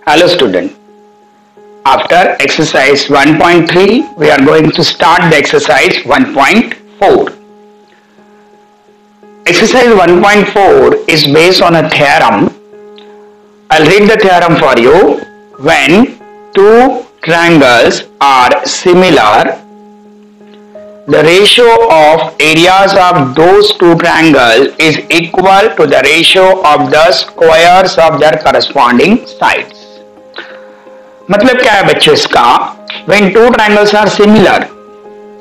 Hello student. After exercise 1.3, we are going to start the exercise 1.4. Exercise 1.4 is based on a theorem. I'll read the theorem for you. When two triangles are similar, the ratio of areas of those two triangles is equal to the ratio of the squares of their corresponding sides. मतलब क्या है बच्चों इसका? When two triangles are similar,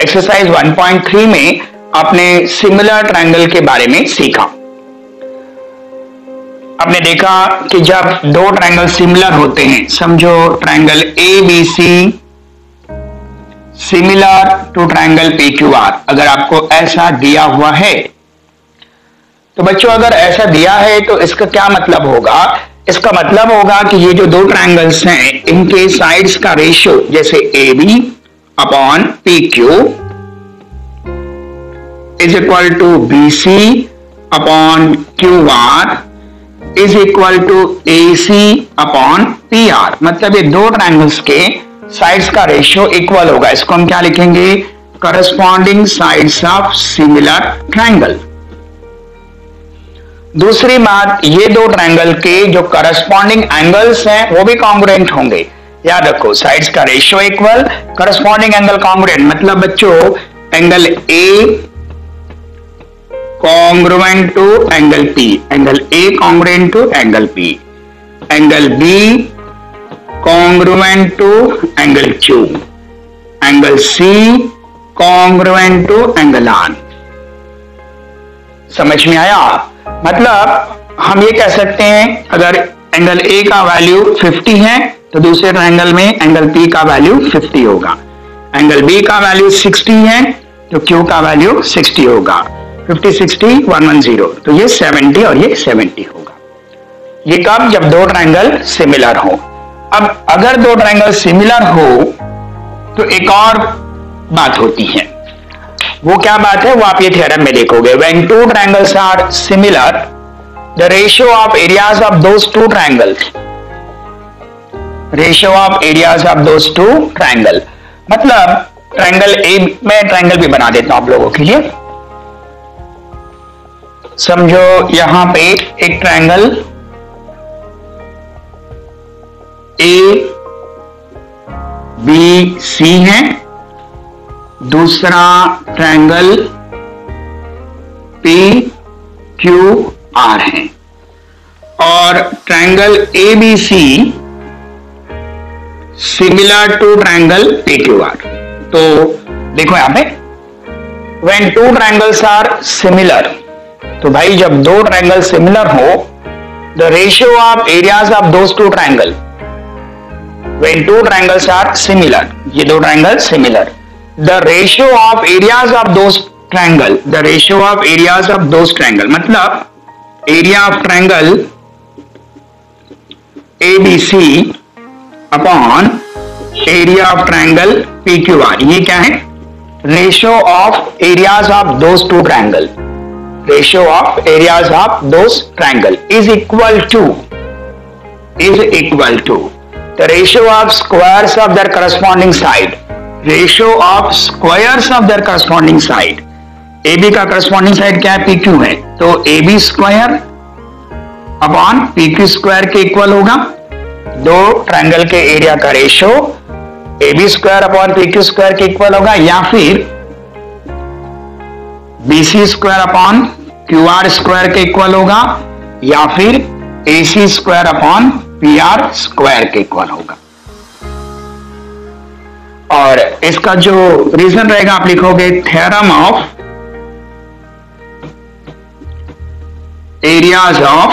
exercise 1.3 में आपने similar triangle के बारे में सीखा. आपने देखा कि जब दो ट्रायंगल सिमिलर होते हैं, समझो triangle ABC similar to triangle PQR, अगर आपको ऐसा दिया हुआ है तो बच्चों अगर ऐसा दिया है तो इसका क्या मतलब होगा? इसका मतलब होगा कि ये जो दो ट्रायंगल्स हैं इनके साइड्स का रेशियो जैसे AB upon PQ is equal to BC upon QR is equal to AC upon PR. मतलब ये दो ट्रायंगल्स के साइड्स का रेशियो इक्वल होगा. इसको हम क्या लिखेंगे? Corresponding sides of similar triangle. दूसरी बात, ये दो ट्रायंगल के जो करस्पॉन्डिंग एंगल्स हैं वो भी कॉन्ग्रुएंट होंगे. याद रखो, साइड्स का ratio equal, corresponding angle congruent. मतलब बच्चों angle A congruent to angle P, angle A congruent to angle P, angle B congruent to angle Q, angle C congruent to angle R. समझ में आया? मतलब हम ये कह सकते हैं अगर एंगल A का वैल्यू 50 है तो दूसरे ट्रायंगल में एंगल P का वैल्यू 50 होगा. एंगल B का वैल्यू 60 है तो Q का वैल्यू 60 होगा. 50 60 110, तो ये 70 और ये 70 होगा. ये कब? जब दो ट्रायंगल सिमिलर हो. अब अगर दो ट्रायंगल सिमिलर हो तो एक और बात होती है. वो क्या बात है वो आप ये थ्योरम में देखोगे. When two triangles are similar, the ratio of areas of those two triangles, ratio of areas of those two triangle, मतलब ट्रायंगल A, मैं ट्रायंगल भी बना देता हूं आप लोगों के लिए. समझो यहां पे एक ट्रायंगल ABC है, दूसरा ट्रायंगल PQR है और triangle ABC similar to triangle PQR. तो देखो यहां पे when two triangles are similar, तो भाई जब दो ट्रायंगल सिमिलर हो, the ratio of areas of those two triangle, when two triangles are similar, ये दो triangle similar, the ratio of areas of those triangle, the ratio of areas of those triangle, मतलब area of triangle ABC upon area of triangle PQR, ये क्या है? ratio of areas of those two triangle, ratio of areas of those triangle is equal to the ratio of squares of their corresponding side, ratio of squares of their corresponding side. AB का corresponding side क्या है? PQ है, तो AB square upon PQ square के equal होगा. दो triangle के area का ratio AB square upon PQ square के इक्वल होगा, या फिर BC square upon QR square के इक्वल होगा, या फिर AC square upon PR square के इक्वल होगा. और इसका जो रीजन रहेगा आप लिखोगे theorem of areas of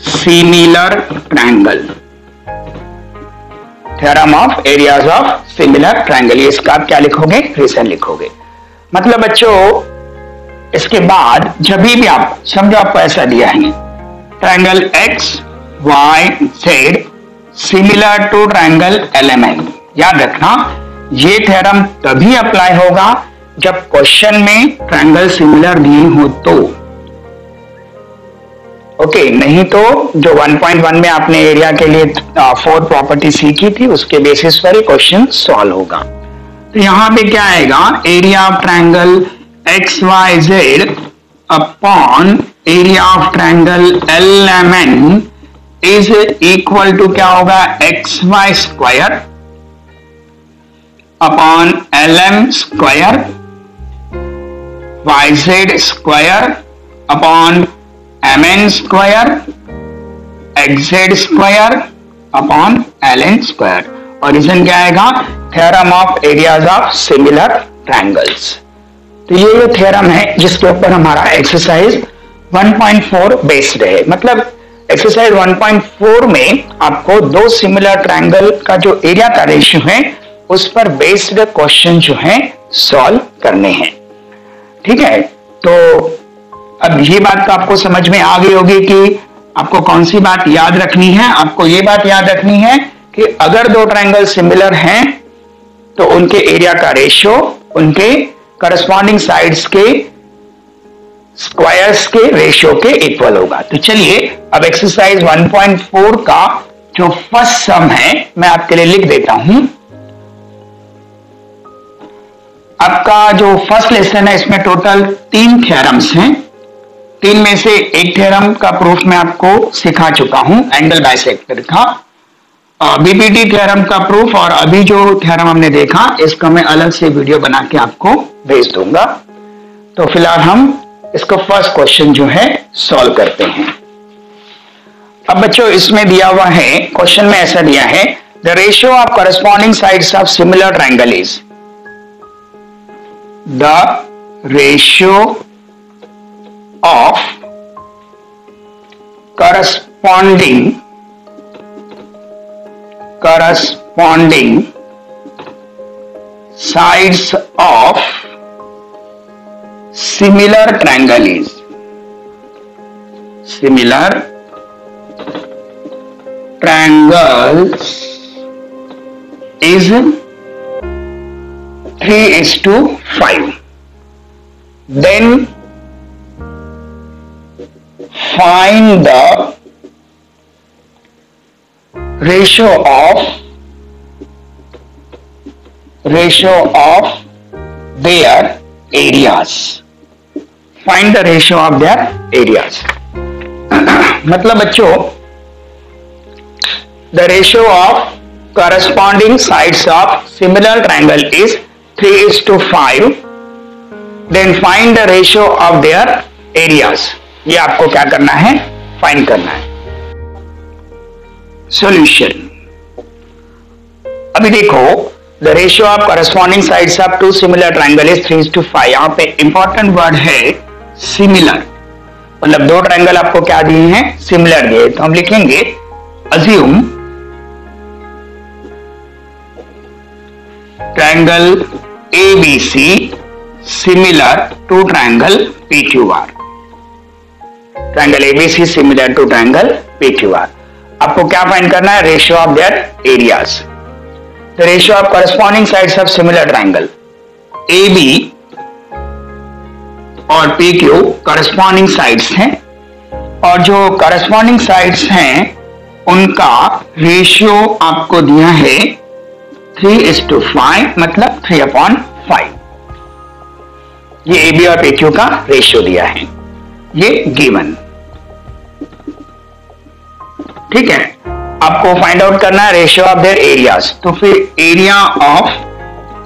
similar triangle. Theorem of areas of similar triangle, ये इसका आप क्या लिखोगे? रीजन लिखोगे. मतलब बच्चों इसके बाद जब भी आप समझो आपको ऐसा दिया है triangle XYZ similar to triangle LMN, याद रखना ये थ्योरम तभी अप्लाई होगा जब क्वेश्चन में ट्रायंगल सिमिलर दिए हो तो. ओके, नहीं तो जो 1.1 में आपने एरिया के लिए 4 प्रॉपर्टी सीखी थी उसके बेसिस पर क्वेश्चन सॉल्व होगा। तो यहां पे क्या आएगा, area of triangle XYZ upon area of triangle LMN is equal to क्या होगा, XY square upon LM square YZ square upon MN square XZ square upon LN square. और रीजन क्या आएगा, theorem of areas of similar triangles. तो ये theorem है जिसके ऊपर हमारा एक्सरसाइज 1.4 बेस्ड है। मतलब एक्सरसाइज 1.4 में आपको दो सिमिलर ट्रायंगल का जो एरिया का रेशियो है उस पर बेस्ड क्वेश्चन जो है सॉल्व करने हैं। ठीक है, तो अब ये बात तो आपको समझ में आ गई होगी कि आपको कौन सी बात याद रखनी है। आपको ये बात याद रखनी है कि अगर दो ट्रायंगल सिमिलर हैं तो उनके एरिया का रेशियो उनके करस्पॉन्डिंग साइड्स के स्क्वायर्स के रेशियो के इक्वल होगा। तो चलिए अब एक्सरसाइज 1.4 का जो फर्स्ट सम है मैं आपके लिए लिख देता हूं। आपका जो फर्स्ट लेसन है इसमें टोटल 3 थ्योरम्स हैं। 3 में से एक थ्योरम का प्रूफ मैं आपको सिखा चुका हूं, एंगल बाइसेक्टर का। बीपीटी थ्योरम का प्रूफ और अभी जो थ्योरम हमने देखा इसका मैं अलग से वीडियो बना के आपको भेज दूंगा। तो फिलहाल हम इसको फर्स्ट क्वेश्चन जो है सॉल्व करते हैं। अब बच्चों इसमें दिया हुआ है, क्वेश्चन में ऐसा दिया है, the ratio of corresponding sides of similar triangle is, the ratio of corresponding sides of similar triangle is, similar triangles is 3:5. Then find the ratio of their areas. Find the ratio of their areas. मतलब बच्चों the ratio of corresponding sides of similar triangle is 3:5. Then find the ratio of their areas. ये आपको क्या करना है, find करना है। Solution, अभी देखो the ratio of corresponding sides of two similar triangle is 3:5। यहां पे इंपॉर्टेंट वर्ड है सिमिलर, मतलब दो ट्रायंगल आपको क्या दिए हैं, सिमिलर दिए। तो हम लिखेंगे assume triangle ABC similar to triangle PQR। Triangle ABC similar to triangle PQR। आपको क्या फाइंड करना है, ratio of their areas. The ratio of corresponding sides of similar triangle AB और PQ करस्पॉन्डिंग साइड्स हैं और जो करस्पॉन्डिंग साइड्स हैं उनका रेशियो आपको दिया है 3:5, मतलब 3/5। ये AB और PQ का रेशियो दिया है, ये गिवन। ठीक है, आपको फाइंड आउट करना है रेशियो ऑफ देयर एरियाज। तो फिर area of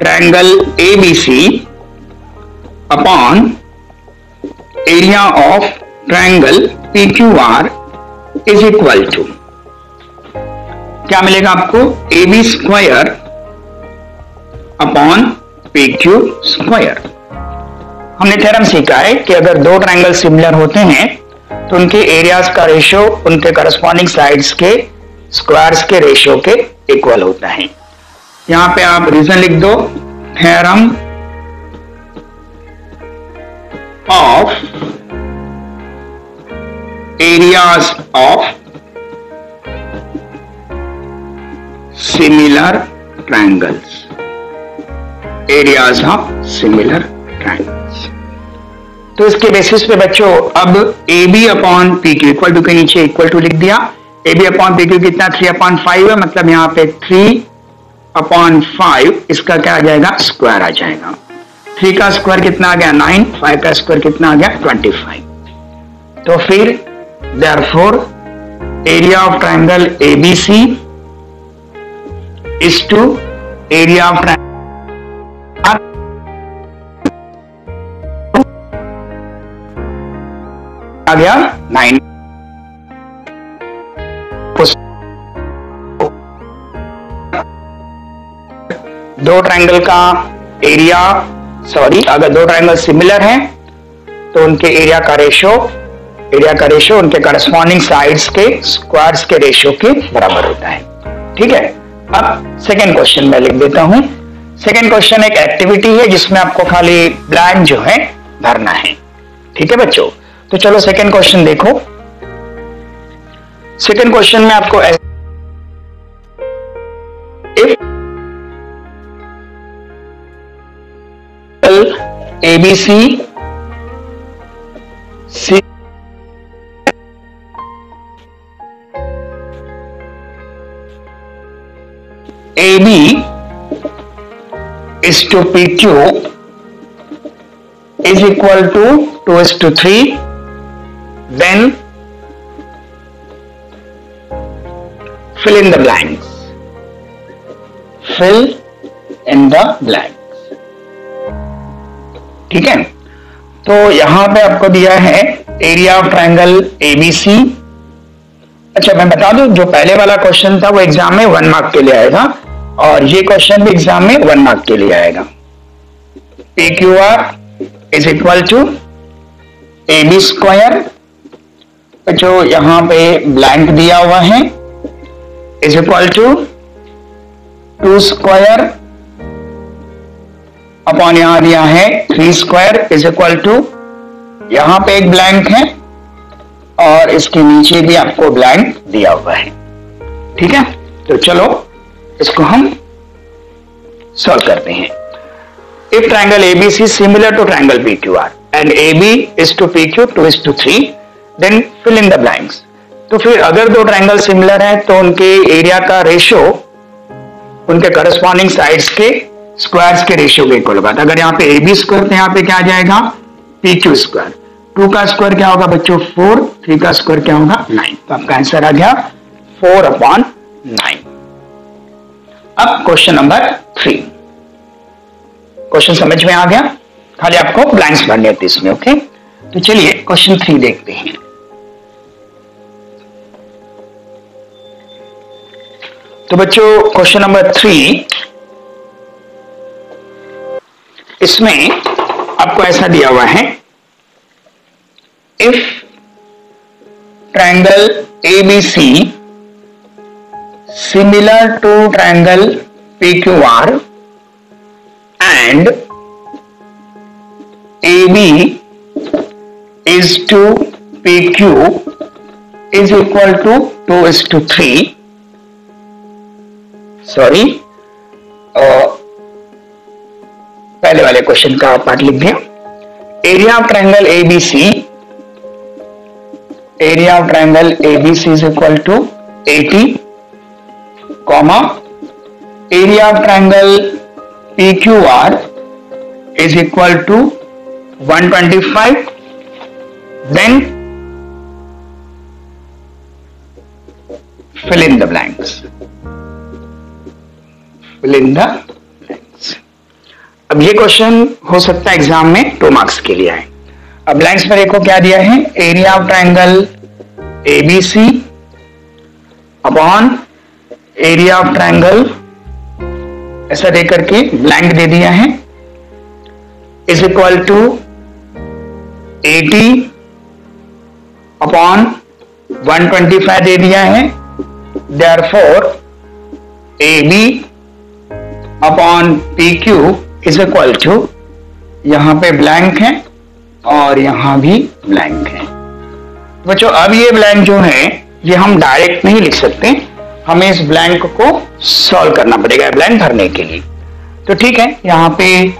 triangle ABC upon area of triangle PQR is equal to क्या मिलेगा आपको, AB square upon PQ square. हमने थ्योरम सीखा है कि अगर दो ट्रायंगल सिमिलर होते हैं तो उनके एरियाज का रेशियो उनके करस्पॉन्डिंग साइड्स के स्क्वायर्स के रेशियो के इक्वल होता है। यहां पे आप रीजन लिख दो, theorem of areas of similar triangles, areas of similar triangles. तो इसके बेसिस पे बच्चों अब A B upon P Q equal to के नीचे इक्वल टू लिख दिया। A B upon P Q कितना 3/5 है, मतलब यहाँ पे 3/5 इसका क्या आ जाएगा स्क्वायर आ जाएगा। 3 का स्क्वायर कितना आ गया 9, 5 का स्क्वायर कितना आ गया 25। तो फिर therefore area of triangle ABC is to area of triangle आ गया 9। दो ट्रायंगल का एरिया अगर दो ट्रायंगल सिमिलर हैं तो उनके एरिया का रेशो उनके करस्पॉन्डिंग साइड्स के स्क्वायर्स के रेशो के बराबर होता है। ठीक है, अब सेकेंड क्वेश्चन में लिख देता हूं। सेकेंड क्वेश्चन एक एक्टिविटी है जिसमें आपको खाली ब्लैंक जो है भरना है। ठीक है बच्चों, तो चलो सेकेंड क्वेश्चन देखो। सेकेंड क्वेश्चन में आपको ABC AB is to PQ is equal to 2:3, then fill in the blanks. Fill in the blanks. ठीक है, तो यहां पे आपको दिया है एरिया ऑफ ट्रायंगल एबीसी। अच्छा मैं बता दूं, जो पहले वाला क्वेश्चन था वो एग्जाम में 1 मार्क के लिए आएगा और ये क्वेश्चन भी एग्जाम में 1 मार्क के लिए आएगा। PQR is equal to AB square, जो यहां पे ब्लैंक दिया हुआ है, is equal to 2 square upon यहां दिया है 3 स्क्वायर इज इक्वल टू, यहां पे एक ब्लैंक है और इसके नीचे भी आपको ब्लैंक दिया हुआ है। ठीक है, तो चलो इसको हम सॉल्व करते हैं। If triangle ABC similar to triangle PQR and AB is to PQ 2:3, then fill in the blanks. तो फिर अगर दो ट्रायंगल सिमिलर है तो उनके एरिया का रेशो उनके करस्पॉन्डिंग साइड्स के स्क्वायर्स के रेशियो के इक्वल होगा। अगर यहाँ पे AB स्क्वायर तो यहाँ पे क्या आ जाएगा PQ स्क्वायर। 2 का स्क्वायर क्या होगा बच्चों 4, 3 का स्क्वायर क्या होगा 9, तो आपका आंसर आ गया 4/9। अब क्वेश्चन नंबर 3, क्वेश्चन समझ में आ गया, खाली आपको ब्लैंक्स भरने थे इसमें। ओके, तो चलिए क्वेश्चन 3 देखते हैं। तो बच्चों क्वेश्चन नंबर 3, इसमें आपको ऐसा दिया हुआ है, if triangle ABC similar to triangle PQR and AB is to PQ is equal to 2:3, sorry पहले वाले क्वेश्चन का पार्ट लिख दिया। Area of triangle ABC is equal to 80, comma area of triangle PQR is equal to 125, then fill in the blanks. अब ये question हो सकता है एग्जाम में 2 मार्क्स के लिए आए। अब ब्लैंक्स में देखो क्या दिया है, area of triangle ABC upon area of triangle, ऐसा दे करके ब्लैंक दे दिया है, इज इक्वल टू 80 अपॉन 125 दे दिया है। Therefore AB upon PQ is equal to, यहां पे ब्लैंक है और यहां भी ब्लैंक है। बच्चों अब ये ब्लैंक जो है ये हम डायरेक्ट नहीं लिख सकते, हमें इस ब्लैंक को सॉल्व करना पड़ेगा ब्लैंक भरने के लिए। तो ठीक है, यहां पे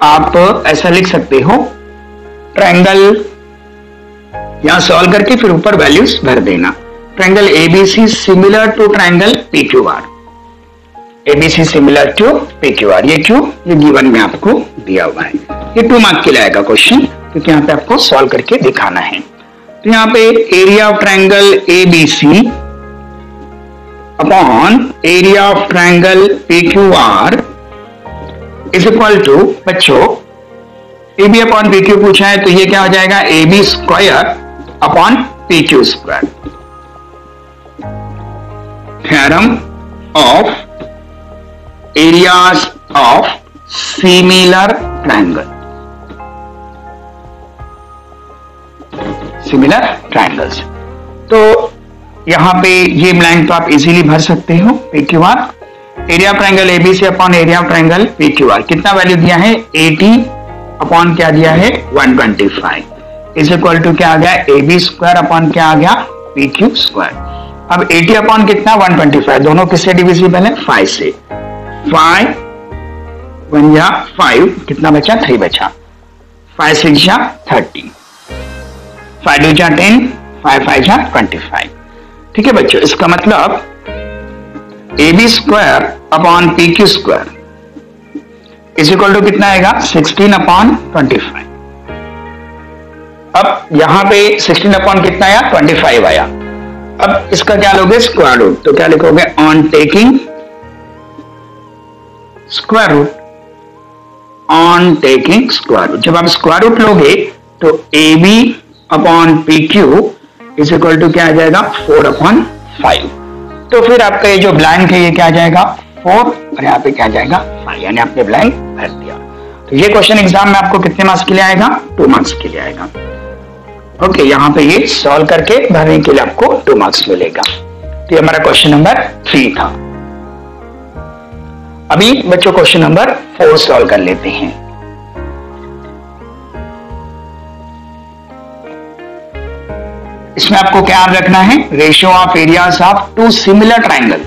आप ऐसा लिख सकते हो, ट्रायंगल यहां सॉल्व करके फिर ऊपर वैल्यूज भर देना। Triangle ABC similar to triangle PQR, ABC similar to PQR. ये क्यों? ये गिवन में आपको दिया हुआ है। ये 2 मार्क के लिए आएगा क्वेश्चन, क्योंकि यहाँ पे आपको सॉल्व करके दिखाना है। तो यहाँ पे area of triangle ABC upon area of triangle PQR is equal to, बच्चों A B upon P Q पूछा है तो ये क्या हो जाएगा, A B square upon P Q square. Theorem of areas of similar triangle, similar triangles. तो यहां पे ये ब्लैंक तो आप इजीली भर सकते हो। P Q are, area of triangle ABC upon area of triangle P Q are, कितना वैल्यू दिया है 80 अपॉन क्या दिया है 125, इज इक्वल टू क्या आ गया ए बी स्क्वायर अपॉन क्या आ गया पी क्यू स्क्वायर। अब 80 अपॉन कितना 125, दोनों किससे डिविजिबल है 5 से। 5 1 जा 5, कितना बचा 3 बचा, 5 6 जा 30, 5 2 जा 10, 5 5 जा 25। ठीक है बच्चों, इसका मतलब A B square upon P Q square is equal to कितना आएगा 16 अपॉन 25। अब यहां पे 16 अपॉन कितना आया 25 आया। अब इसका क्या लोगे स्क्वायर रूट, तो क्या लिखोगे on taking square root, on taking square root. जब आप स्क्वायर रूट लोगे तो A B upon P Q is equal to क्या आ जाएगा 4 अपॉन 5। तो फिर आपका ये जो ब्लैंक है ये क्या आ जाएगा 4 और यहाँ पे क्या आ जाएगा 5, यानी आपने ब्लैंक भर दिया। तो ये क्वेश्चन एग्जाम में आपको कितने मार्क्स के लिए आएगा 2 मार्क्स के लिए आएगा। ओके, यहाँ पे ये सॉल्व करके भरने के लिए आपको 2 मार्क्स मिलेगा। तो ये हमारा क्वेश्चन नंबर 3 था। अभी बच्चों क्वेश्चन नंबर 4 सॉल्व कर लेते हैं। इसमें आपको क्या याद रखना है, ratio of areas of 2 similar triangle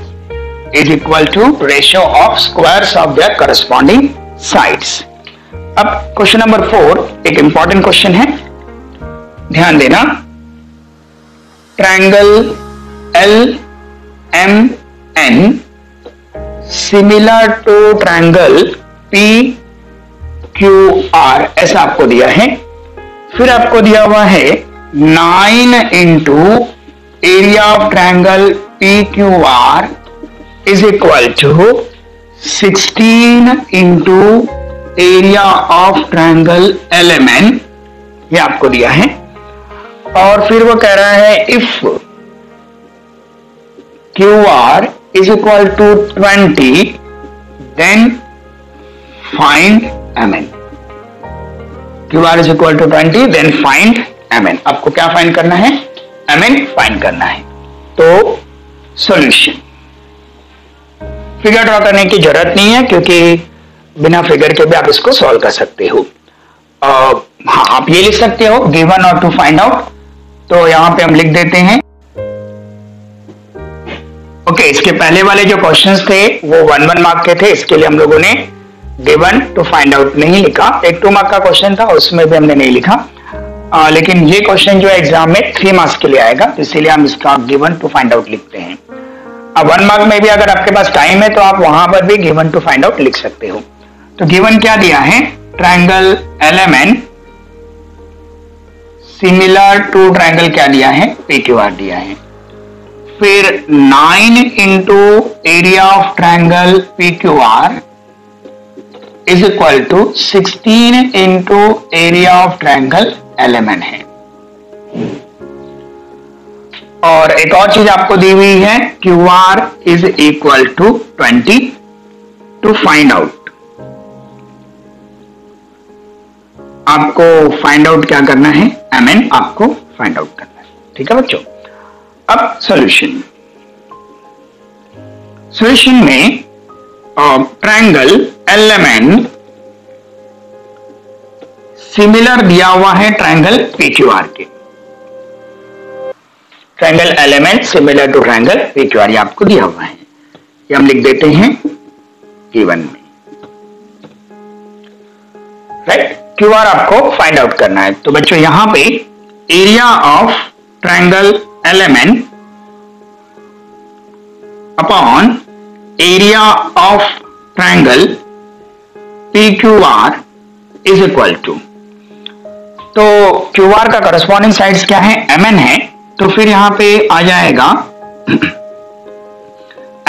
is equal to ratio of squares of their corresponding sides. अब क्वेश्चन नंबर 4 एक इंपॉर्टेंट क्वेश्चन है, ध्यान देना। Triangle L M N similar to triangle P Q R, ऐसा आपको दिया है। फिर आपको दिया हुआ है 9 into area of triangle P Q R is equal to 16 into area of triangle L M N, ये आपको दिया है। और फिर वो कह रहा है if Q R is equal to 20 then find M N. Q R is equal to 20 then find M N. आपको क्या फाइंड करना है, एम एन फाइंड करना है। तो सॉल्यूशन, फिगर ड्रॉ करने की जरूरत नहीं है क्योंकि बिना फिगर के भी आप इसको सॉल्व कर सकते हो। हाँ, आप ये लिख सकते हो गिवन और टू फाइंड आउट, तो यहां पे हम लिख देते हैं। ओके, इसके पहले वाले जो क्वेश्चंस थे वो 1 मार्क के थे, इसके लिए हम लोगों ने गिवन टू फाइंड आउट नहीं लिखा। एक 2 मार्क का क्वेश्चन था, उसमें भी हमने नहीं लिखा। लेकिन ये क्वेश्चन जो है एग्जाम में 3 मार्क्स के लिए आएगा, तो इसीलिए हम इसका गिवन टू फाइंड आउट लिखते हैं। अब 1 मार्क में भी अगर आपके पास टाइम है तो आप वहां पर भी गिवन टू फाइंड आउट लिख सकते हो। तो गिवन क्या दिया है, triangle LMN similar to triangle क्या दिया है पीक्यूआर दिया है। फिर 9 into area of triangle PQR is equal to 16 into area of triangle LMN है। और एक और चीज आपको दी हुई है, Q R is equal to 20 to find out. आपको फाइंड आउट क्या करना है, एम एन आपको फाइंड आउट करना है। ठीक है बच्चों, अब सॉल्यूशन। सॉल्यूशन में ट्रायंगल एलएमएन सिमिलर दिया हुआ है ट्रायंगल पीक्यूआर के। Triangle LMN similar to triangle PQR, ये आपको दिया हुआ है, ये हम लिख देते हैं गिवन में। राइट, क्यू आर आपको फाइंड आउट करना है। तो बच्चों यहां पे area of triangle LMN upon area of triangle P Q R is equal to, तो क्यू आर का करस्पॉन्डिंग साइड्स क्या है, mn है, तो फिर यहां पे आ जाएगा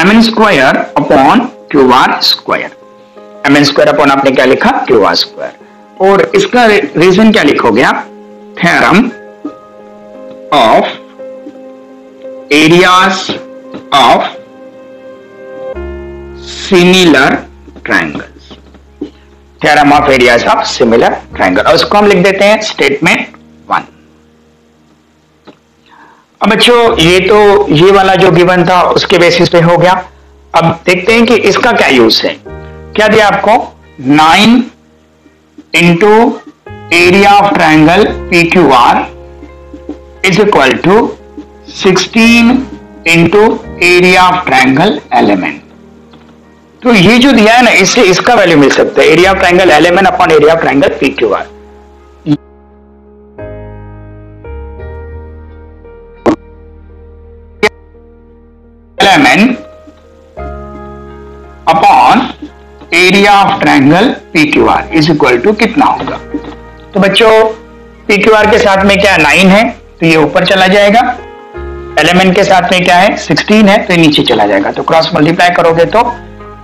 mn square upon Q R square. mn square upon आपने क्या लिखा, क्यू आर स्क्वायर, और इसका रीजन क्या लिखोगे आप, theorem of areas of similar triangles, theorem of areas of similar triangle, और उसको हम लिख देते हैं स्टेटमेंट 1। अब बच्चों ये वाला जो गिवन था उसके बेसिस पे हो गया। अब देखते हैं कि इसका क्या यूज है। क्या दिया आपको, 9 into area of triangle P Q R is equal to 16 into area of triangle LMN. तो ये जो दिया है ना, इससे इसका वैल्यू मिल सकता है, area of triangle LMN upon area of triangle P Q R. LMN upon area of triangle P Q R is equal to कितना होगा। तो बच्चों पी क्यू आर के साथ में क्या 9 है, तो ये ऊपर चला जाएगा, एलिमेंट के साथ में क्या है 16 है, तो ये नीचे चला जाएगा। तो क्रॉस मल्टीप्लाई करोगे तो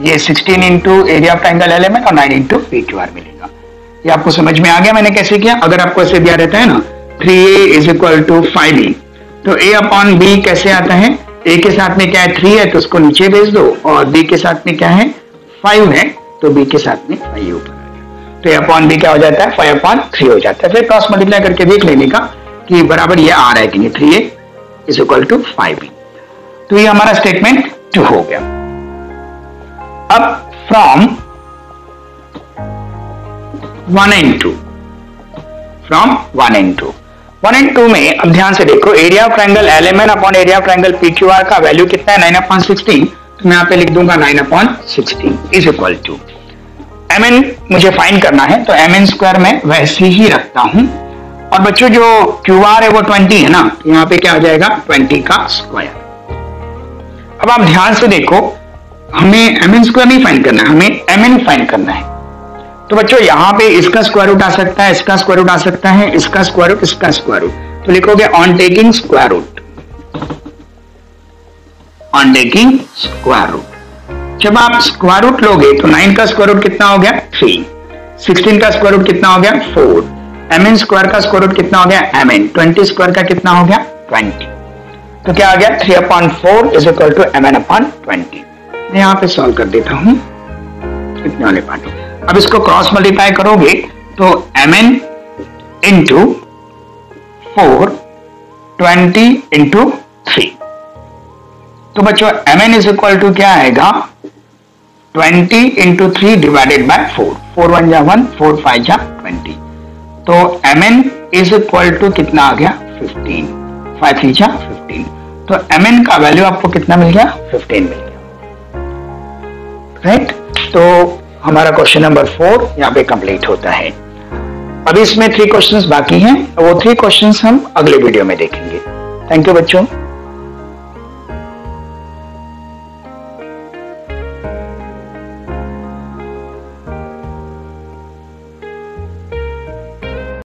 ये 16 into area of triangle element और 9 इंटू पी क्यू आर मिलेगा। ये आपको समझ में आ गया मैंने कैसे किया। अगर आपको ऐसे दिया रहता है ना 3a is equal to 5b, तो a अपॉन b कैसे आता है, a के साथ में क्या है 3 है तो उसको नीचे भेज दो, और b के साथ में क्या है 5 है तो b के साथ में 5 ऊपर आ गया, तो a अपॉन b क्या हो जाता है 5 अपॉन 3 हो जाता है। फिर क्रॉस मल्टीप्लाई करके देख लेने का कि बराबर ये आ रहा है कि नहीं, 3a is equal to 5b। तो ये हमारा स्टेटमेंट 2 हो गया। अब from 1 and 2, from 1 and 2, 1 and 2 में अब ध्यान से देखो, area of triangle LMN upon area of triangle P Q R का वैल्यू कितना है 9 अपॉन 16, तो मैं यहाँ पे लिख दूंगा 9 upon 16 is equal to mn मुझे फाइंड करना है, तो mn स्क्वायर में वैसे ही रखता हूं, और बच्चों जो क्यू आर है वो 20 है ना, तो यहाँ पे क्या हो जाएगा 20 का स्क्वायर। अब आप ध्यान से देखो, हमें mn स्क्वायर नहीं फाइंड करना है, हमें mn फाइंड करना है। तो बच्चों यहाँ पे इसका स्क्वायर रूट आ सकता है, इसका स्क्वायर रूट आ सकता है, इसका स्क्वायर रूट, इसका स्क्वायर रूट, तो लिखोगे on taking square root, on taking square root. जब आप स्क्वायर रूट लोगे तो 9 का स्क्वायर रूट कितना हो गया 3, 16 का स्क्वायर रूट कितना हो गया 4, mn स्क्वायर का स्क्वायर रूट कितना हो गया mn, 20 स्क्वायर का कितना हो गया 20, तो क्या आ गया 3 upon 4 is equal to mn upon 20। मैं यहाँ पे सॉल्व कर देता हूं इतने वाले पार्ट। अब इसको क्रॉस मल्टीप्लाई करोगे तो mn इंटू 4 20 इंटू 3, तो बच्चों mn इज इक्वल टू क्या आएगा 20 इंटू 3 डिवाइडेड बाय 4, 4 1 जा 1, 4 5 जा 20, तो mn इज इक्वल टू कितना आ गया 15, 5 3 जा 15, तो mn का वैल्यू आपको कितना मिल गया 15 मिल गया, राइट। तो हमारा क्वेश्चन नंबर 4 यहाँ पे कंप्लीट होता है। अभी इसमें 3 क्वेश्चंस बाकी हैं, वो 3 क्वेश्चंस हम अगले वीडियो में देखेंगे। थैंक यू बच्चों।